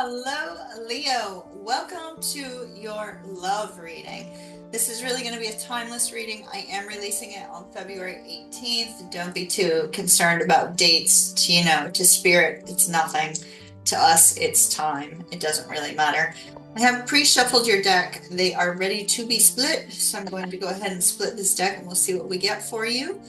Hello, Leo. Welcome to your love reading. This is really going to be a timeless reading. I am releasing it on February 18th. Don't be too concerned about dates. To spirit, it's nothing. To us, it's time. It doesn't really matter. I have pre-shuffled your deck. They are ready to be split. So I'm going to go ahead and split this deck and we'll see what we get for you.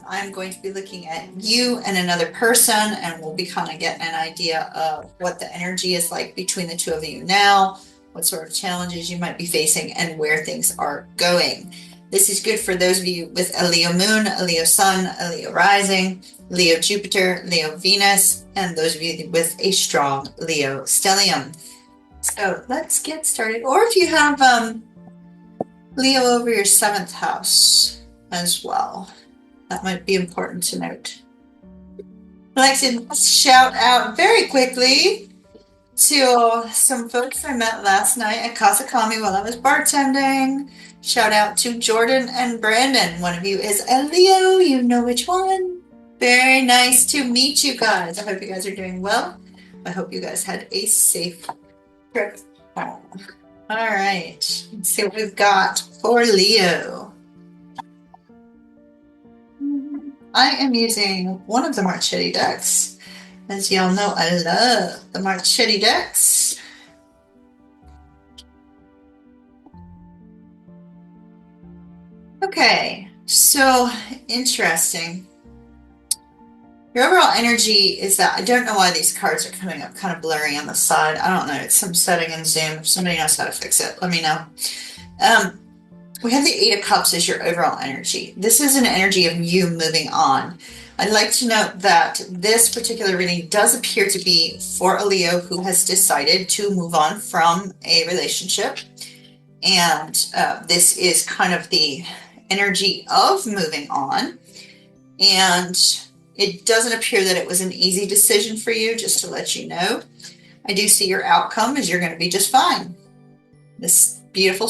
I'm going to be looking at you and another person, and we'll be kind of getting an idea of what the energy is like between the two of you now, what sort of challenges you might be facing, and where things are going. This is good for those of you with a Leo moon, a Leo sun, a Leo rising, Leo Jupiter, Leo Venus, and those of you with a strong Leo stellium. So let's get started. Or if you have Leo over your 7th house as well. That might be important to note. I'd like to shout out very quickly to some folks I met last night at Casa Kami while I was bartending. Shout out to Jordan and Brandon. One of you is a Leo. You know which one. Very nice to meet you guys. I hope you guys are doing well. I hope you guys had a safe trip home. All right. Let's see what we've got for Leo. I am using one of the Marchetti decks. As y'all know, I love the Marchetti decks. Okay, so interesting. Your overall energy is that I don't know why these cards are coming up kind of blurry on the side. I don't know. It's some setting in Zoom. If somebody knows how to fix it, let me know. We have the Eight of Cups as your overall energy. This is an energy of you moving on. I'd like to note that this particular reading does appear to be for a Leo who has decided to move on from a relationship. And this is kind of the energy of moving on. And it doesn't appear that it was an easy decision for you, just to let you know. I do see your outcome is you're going to be just fine. This beautiful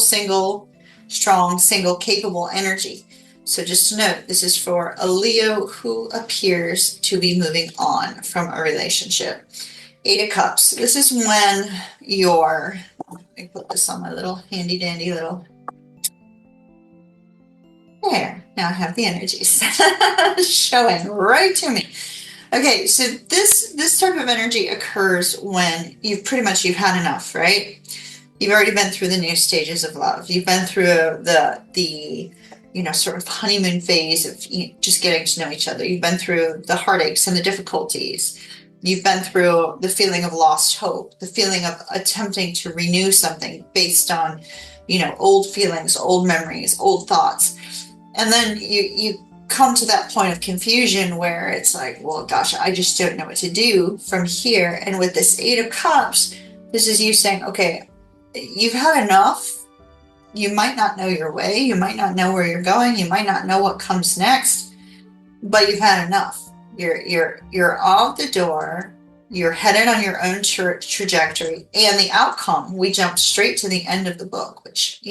strong, single, capable energy. So just to note, this is for a Leo who appears to be moving on from a relationship. Eight of Cups. This is when let me put this on my little handy dandy little, there. Now I have the energies showing right to me. Okay, so this type of energy occurs when you've had enough, right? You've already been through the new stages of love. You've been through the sort of honeymoon phase of just getting to know each other. You've been through the heartaches and the difficulties. You've been through the feeling of lost hope, the feeling of attempting to renew something based on, old feelings, old memories, old thoughts. And then you come to that point of confusion where it's like, well, gosh, I just don't know what to do from here. And with this Eight of Cups, this is you saying, okay, you've had enough. You might not know your way. You might not know where you're going. You might not know what comes next, but you've had enough. You're off the door. You're headed on your own trajectory. And the outcome, we jumped straight to the end of the book, which,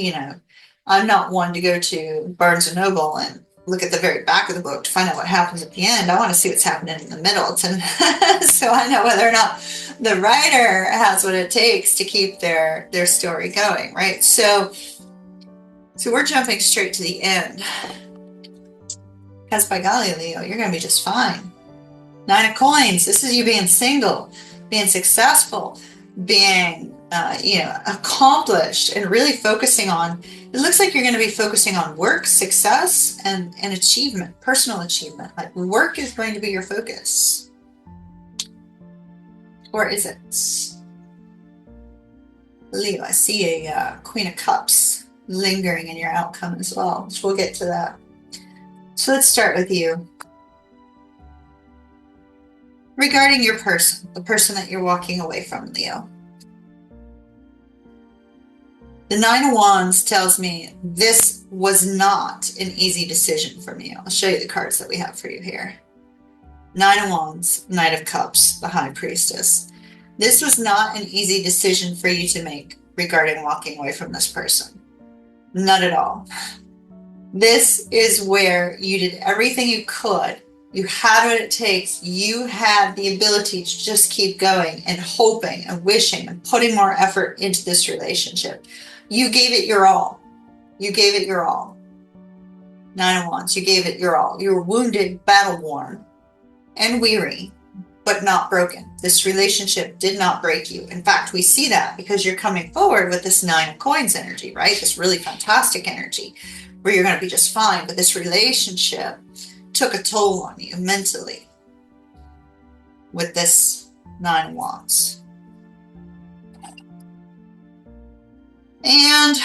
I'm not one to go to Barnes & Noble and look at the very back of the book to find out what happens at the end. I want to see what's happening in the middle so I know whether or not the writer has what it takes to keep their story going, right? So we're jumping straight to the end. Because by golly, Leo, you're going to be just fine. Nine of Coins. This is you being single, being successful, being accomplished, and really focusing on. It looks like you're going to be focusing on work, success, and achievement, personal achievement. Like work is going to be your focus. Or is it? Leo, I see a Queen of Cups lingering in your outcome as well. So we'll get to that. So let's start with you. Regarding your person, the person that you're walking away from, Leo. The Nine of Wands tells me this was not an easy decision for me. I'll show you the cards that we have for you here. Nine of Wands, Knight of Cups, the High Priestess. This was not an easy decision for you to make regarding walking away from this person. Not at all. This is where you did everything you could You had what it takes. You had the ability to just keep going and hoping and wishing and putting more effort into this relationship. You gave it your all. You gave it your all. 9 of Wands, you gave it your all. You were wounded, battle-worn, and weary, but not broken. This relationship did not break you. In fact, we see that because you're coming forward with this 9 of Coins energy, right? This really fantastic energy where you're going to be just fine. But this relationship took a toll on you mentally with this 9 of Wands. And,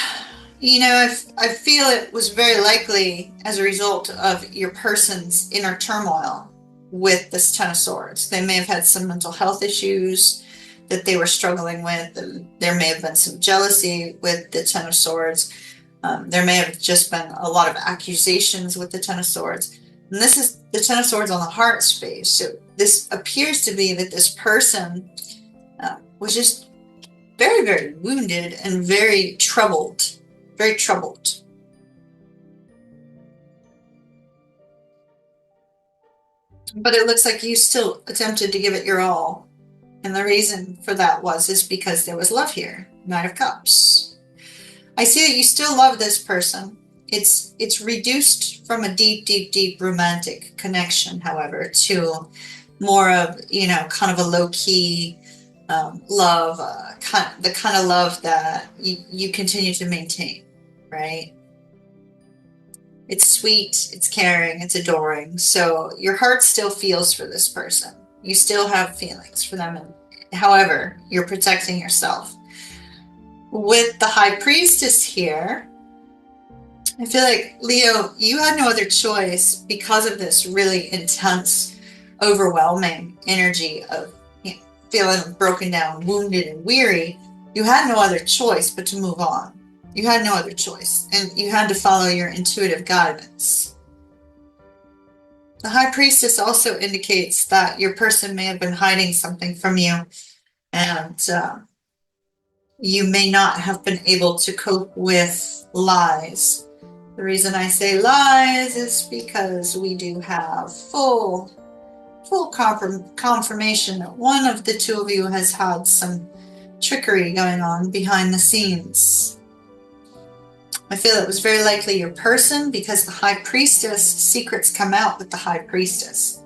you know, I feel it was very likely as a result of your person's inner turmoil with this 10 of Swords. They may have had some mental health issues that they were struggling with. There may have been some jealousy with the 10 of Swords. There may have just been a lot of accusations with the 10 of Swords. And this is the 10 of Swords on the heart space. So this appears to be that this person was just very, very wounded and very troubled. Very troubled. But it looks like you still attempted to give it your all. And the reason for that is because there was love here. 9 of Cups. I see that you still love this person. It's reduced from a deep, deep, deep romantic connection, however, to more of, you know, kind of a low-key love, the kind of love that you continue to maintain, right? It's sweet, it's caring, it's adoring. So your heart still feels for this person. You still have feelings for them. However, you're protecting yourself. With the High Priestess here, I feel like, Leo, you had no other choice because of this really intense, overwhelming energy of, you know, feeling broken down, wounded, and weary. You had no other choice but to move on. You had no other choice, and you had to follow your intuitive guidance. The High Priestess also indicates that your person may have been hiding something from you, and you may not have been able to cope with lies. The reason I say lies is because we do have full confirmation that one of the two of you has had some trickery going on behind the scenes. I feel it was very likely your person, because the High Priestess, secrets come out with the High Priestess.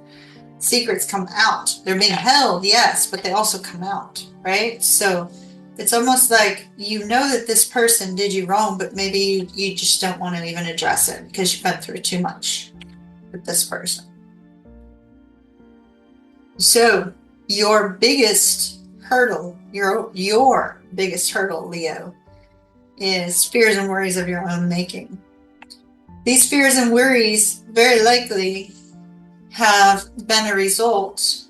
Secrets come out. They're being held, yes, but they also come out, right? So it's almost like you know that this person did you wrong, but maybe you just don't want to even address it because you've been through too much with this person. So your biggest hurdle, your biggest hurdle, Leo, is fears and worries of your own making. These fears and worries very likely have been a result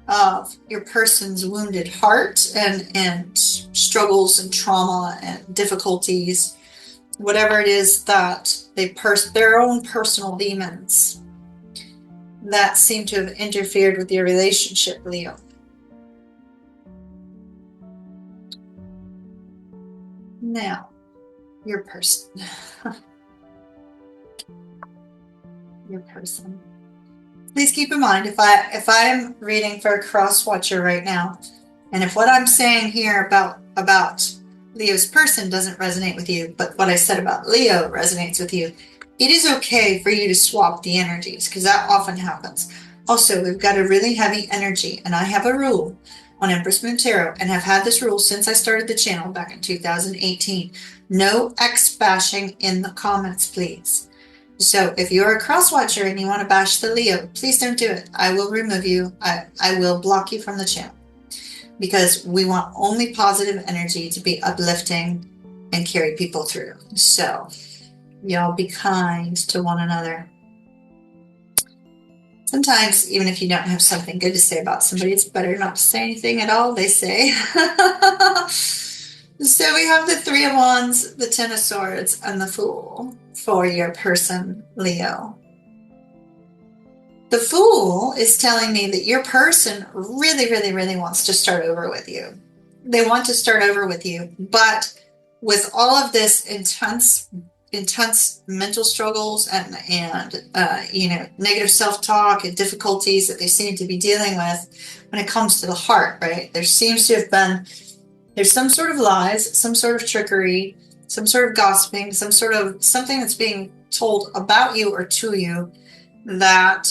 of your person's wounded heart and struggles and trauma and difficulties, whatever it is that their own personal demons that seem to have interfered with your relationship, Leo. Now, your person. Your person. Please keep in mind, if I'm reading for a cross watcher right now, and if what I'm saying here about Leo's person doesn't resonate with you, but what I said about Leo resonates with you, it is okay for you to swap the energies, because that often happens. Also, we've got a really heavy energy, and I have a rule on Empress Moon Tarot, and have had this rule since I started the channel back in 2018. No X bashing in the comments, please. So if you're a cross watcher and you want to bash the Leo, please don't do it. I will remove you. I will block you from the channel, because we want only positive energy to be uplifting and carry people through. So y'all be kind to one another. Sometimes, even if you don't have something good to say about somebody, it's better not to say anything at all, they say. So we have the Three of Wands, the Ten of Swords, and the Fool for your person, Leo. The Fool is telling me that your person really, really, really wants to start over with you. They want to start over with you, but with all of this intense intense mental struggles and negative self-talk and difficulties that they seem to be dealing with when it comes to the heart, right? There seems to have been there's some sort of lies, some sort of trickery, some sort of gossiping, some sort of something that's being told about you or to you that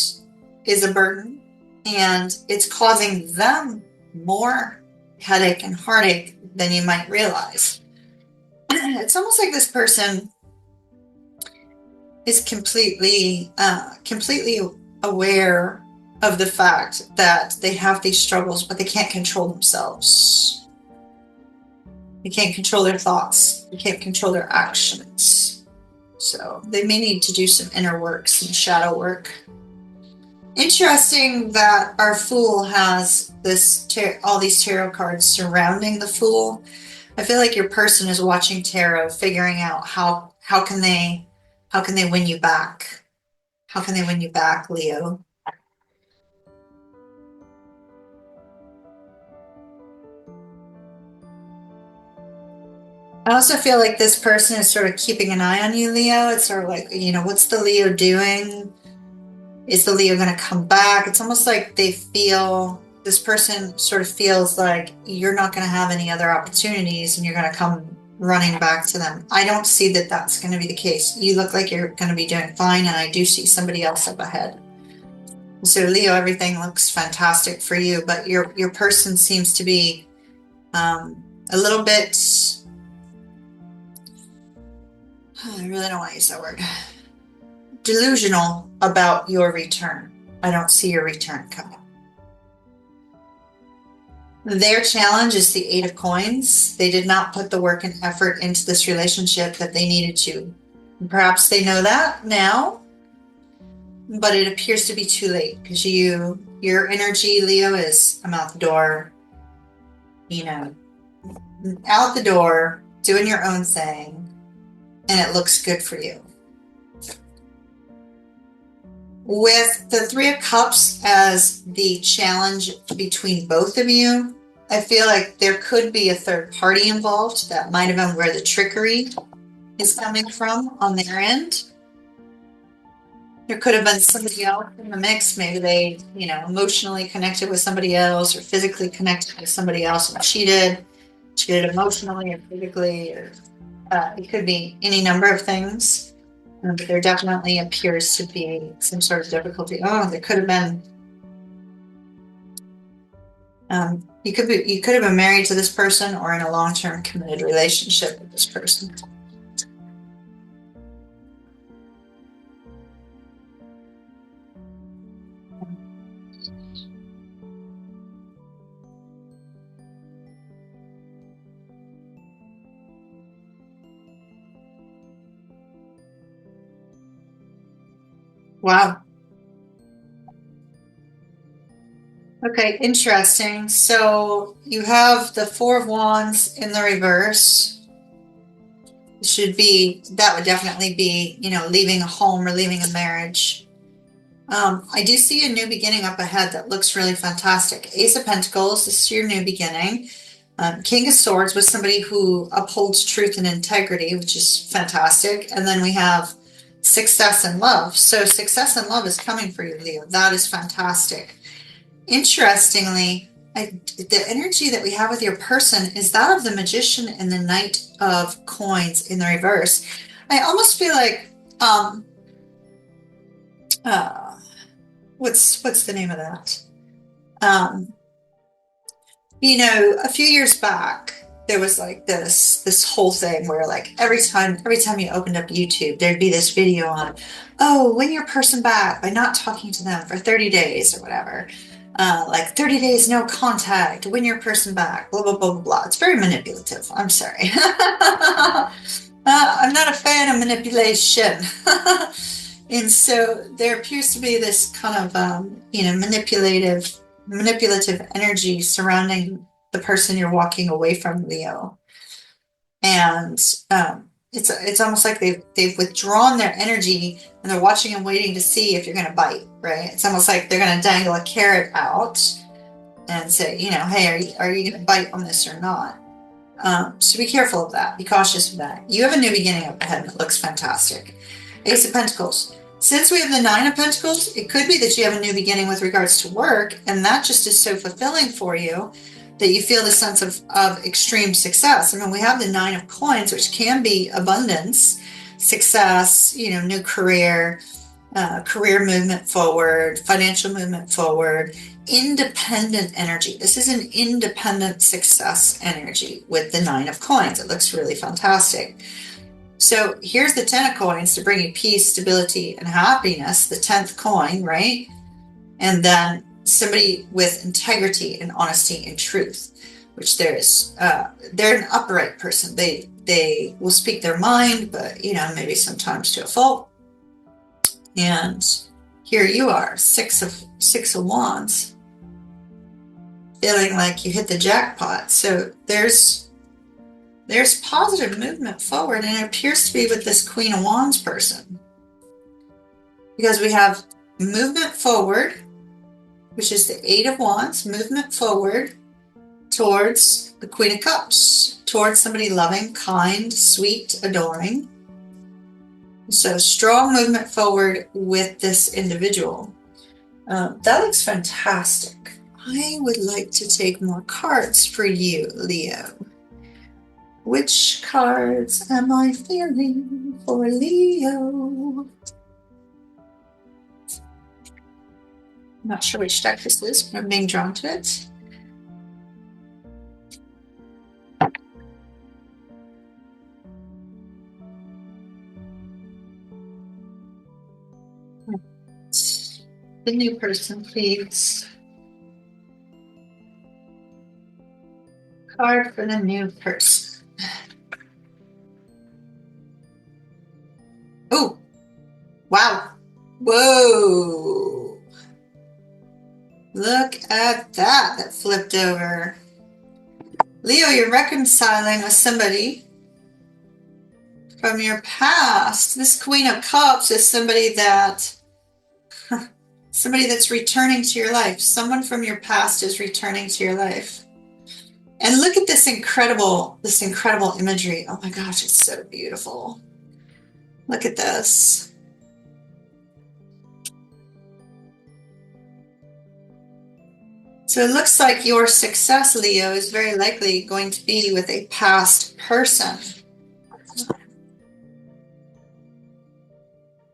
is a burden, and it's causing them more headache and heartache than you might realize. It's almost like this person is completely aware of the fact that they have these struggles, but they can't control themselves. They can't control their thoughts. They can't control their actions. So they may need to do some inner work, some shadow work. Interesting that our Fool has all these tarot cards surrounding the Fool. I feel like your person is watching tarot, figuring out how can they win you back? How can they win you back, Leo? I also feel like this person is sort of keeping an eye on you, Leo. It's sort of like, what's the Leo doing? Is the Leo going to come back? It's almost like this person sort of feels like you're not going to have any other opportunities and you're going to come running back to them. I don't see that that's going to be the case. You look like you're going to be doing fine, and I do see somebody else up ahead. So Leo, everything looks fantastic for you, but your person seems to be a little bit, I really don't want to use that word, delusional about your return. I don't see your return coming. Their challenge is the Eight of Coins. They did not put the work and effort into this relationship that they needed to. Perhaps they know that now, but it appears to be too late because your energy, Leo, is I'm out the door, out the door, doing your own thing, and it looks good for you. With the Three of Cups as the challenge between both of you, I feel like there could be a third party involved. That might have been where the trickery is coming from on their end. There could have been somebody else in the mix. Maybe they, emotionally connected with somebody else or physically connected with somebody else and cheated emotionally or physically, or it could be any number of things. But there definitely appears to be some sort of difficulty. Oh, there could have been. You could have been married to this person or in a long-term committed relationship with this person. Wow. Okay, interesting. So you have the Four of Wands in the reverse. That would definitely be, leaving a home or leaving a marriage. I do see a new beginning up ahead that looks really fantastic. Ace of Pentacles, this is your new beginning. King of Swords was somebody who upholds truth and integrity, which is fantastic. And then we have success and love. So success and love is coming for you, Leo. That is fantastic. Interestingly, the energy that we have with your person is that of the Magician and the Knight of Coins in the reverse. I almost feel like, what's the name of that? A few years back, there was like this whole thing where like every time you opened up YouTube, there'd be this video on, win your person back by not talking to them for 30 days or whatever. Like 30 days, no contact, win your person back, blah, blah, blah, blah, blah. It's very manipulative. I'm sorry. I'm not a fan of manipulation. And so there appears to be this kind of, manipulative energy surrounding the person you're walking away from, Leo. And it's almost like they've withdrawn their energy and they're watching and waiting to see if you're going to bite, right? It's almost like they're going to dangle a carrot out and say, hey, are you going to bite on this or not? So be careful of that. Be cautious of that. You have a new beginning up ahead and it looks fantastic. Ace of Pentacles. Since we have the Nine of Pentacles, it could be that you have a new beginning with regards to work, and that just is so fulfilling for you that you feel the sense of extreme success. I mean, we have the Nine of Coins, which can be abundance, success, new career, career movement forward, financial movement forward, independent energy. This is an independent success energy with the Nine of Coins. It looks really fantastic. So here's the 10 of Coins to bring you peace, stability, and happiness, the 10th coin, right? And then somebody with integrity and honesty and truth, which they're an upright person. They will speak their mind, but maybe sometimes to a fault. And here you are, six of Wands, feeling like you hit the jackpot. So there's positive movement forward, and it appears to be with this Queen of Wands person, because we have movement forward, which is the Eight of Wands, movement forward towards the Queen of Cups, towards somebody loving, kind, sweet, adoring. So strong movement forward with this individual. That looks fantastic. I would like to take more cards for you, Leo. Which cards am I feeling for Leo? I'm not sure which deck this is, but I'm being drawn to it. The new person, please. Card for the new person. Oh, wow. Whoa. Look at that flipped over. Leo, you're reconciling with somebody from your past. This Queen of Cups is somebody that's returning to your life. Someone from your past is returning to your life. And look at this incredible imagery. Oh my gosh, it's so beautiful. Look at this. So it looks like your success, Leo, is very likely going to be with a past person.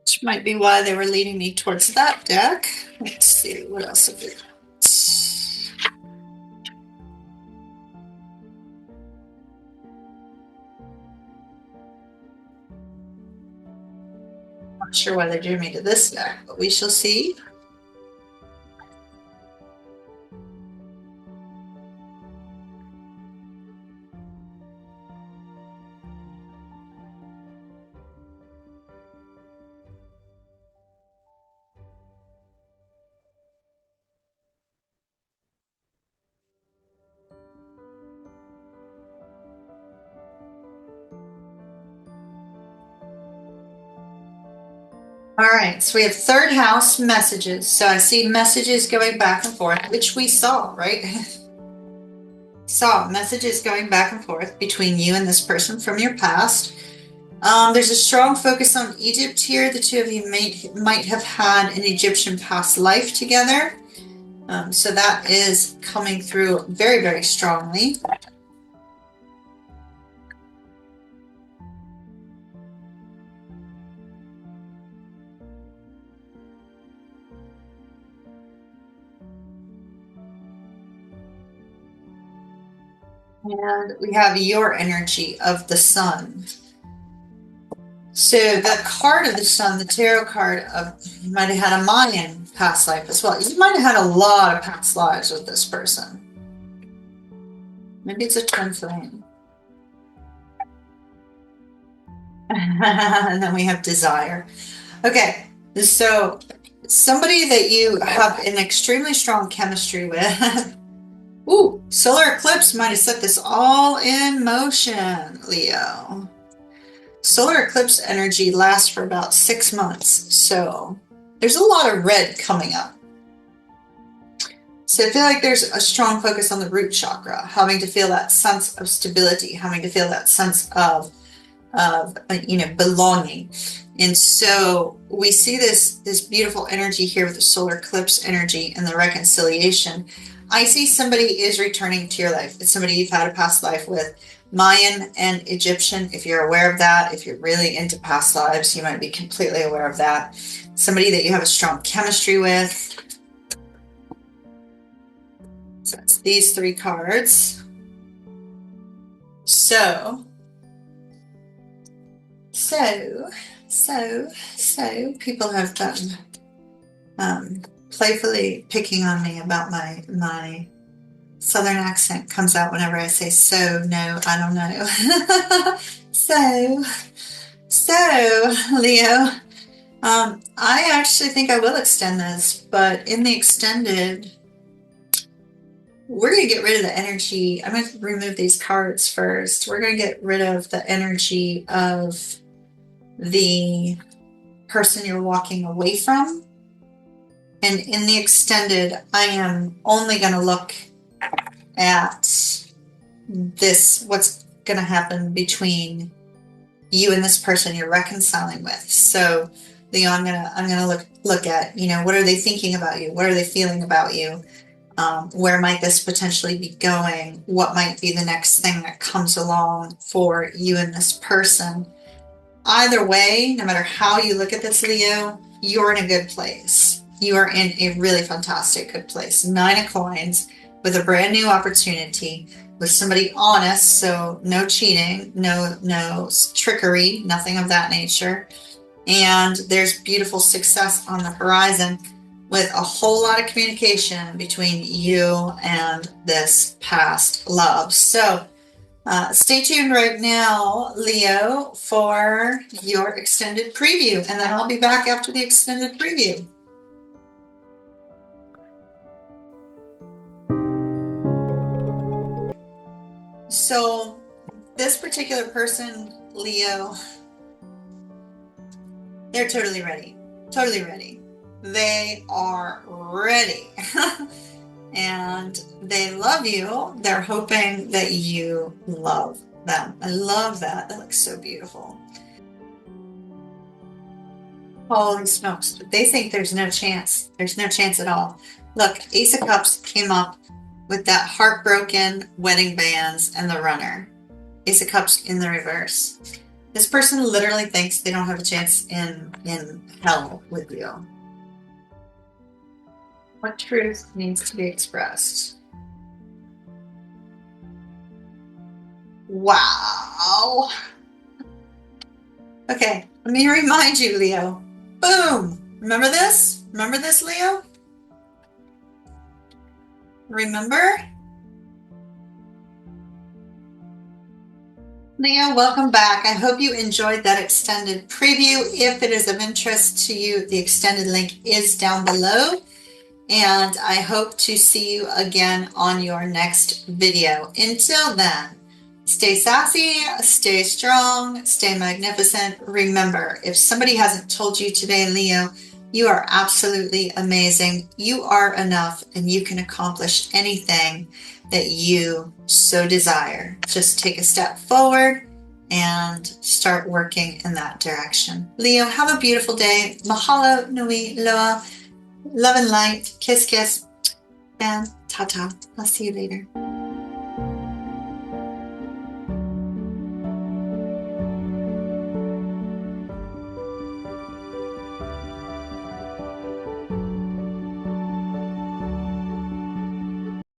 Which might be why they were leading me towards that deck. Let's see, what else have we got? Not sure why they drew me to this deck, but we shall see. All right, so we have third house messages. So I see messages going back and forth, which we saw, right? Saw messages going back and forth between you and this person from your past. There's a strong focus on Egypt here. The two of you might have had an Egyptian past life together. So that is coming through very, very strongly. And we have your energy of the sun. So the card of the sun, the tarot card of, you might have had a Mayan past life as well. You might have had a lot of past lives with this person. Maybe it's a twin flame. And then we have desire. Okay, so somebody that you have an extremely strong chemistry with. Ooh, solar eclipse might have set this all in motion, Leo. Solar eclipse energy lasts for about 6 months, so there's a lot of red coming up. So I feel like there's a strong focus on the root chakra, having to feel that sense of stability, having to feel that sense of belonging. And so we see this beautiful energy here with the solar eclipse energy and the reconciliation. I see somebody is returning to your life. It's somebody you've had a past life with. Mayan and Egyptian, if you're aware of that, if you're really into past lives, you might be completely aware of that. Somebody that you have a strong chemistry with. So it's these three cards. So people have been playfully picking on me about my Southern accent comes out whenever I say so, no, I don't know. so, Leo, I actually think I will extend this, but in the extended, we're going to get rid of the energy. I'm going to remove these cards first. We're going to get rid of the energy of the person you're walking away from. And in the extended, I am only going to look at this, what's going to happen between you and this person you're reconciling with. So, Leo, I'm gonna look at, what are they thinking about you? What are they feeling about you? Where might this potentially be going? What might be the next thing that comes along for you and this person? Either way, no matter how you look at this, Leo, you're in a good place. You are in a really fantastic, good place. 9 of coins with a brand new opportunity with somebody honest. So no cheating, no trickery, nothing of that nature. And there's beautiful success on the horizon with a whole lot of communication between you and this past love. So stay tuned right now, Leo, for your extended preview. And then I'll be back after the extended preview. So this particular person, Leo, they're totally ready. Totally ready. They are ready. And they love you. They're hoping that you love them. I love that. That looks so beautiful. Holy smokes. They think there's no chance. There's no chance at all. Look, Ace of Cups came up with that heartbroken wedding bands and the runner. Ace of Cups in the reverse. This person literally thinks they don't have a chance in hell with you. What truth needs to be expressed? Wow. Okay, let me remind you, Leo. Boom. Remember this? Remember this, Leo? Remember? Leo, welcome back. I hope you enjoyed that extended preview. If it is of interest to you, the extended link is down below. And I hope to see you again on your next video. Until then, stay sassy, stay strong, stay magnificent. Remember, if somebody hasn't told you today, Leo, you are absolutely amazing. You are enough and you can accomplish anything that you so desire. Just take a step forward and start working in that direction. Leo, have a beautiful day. Mahalo nui loa. Love and light. Kiss, kiss. And ta-ta. I'll see you later.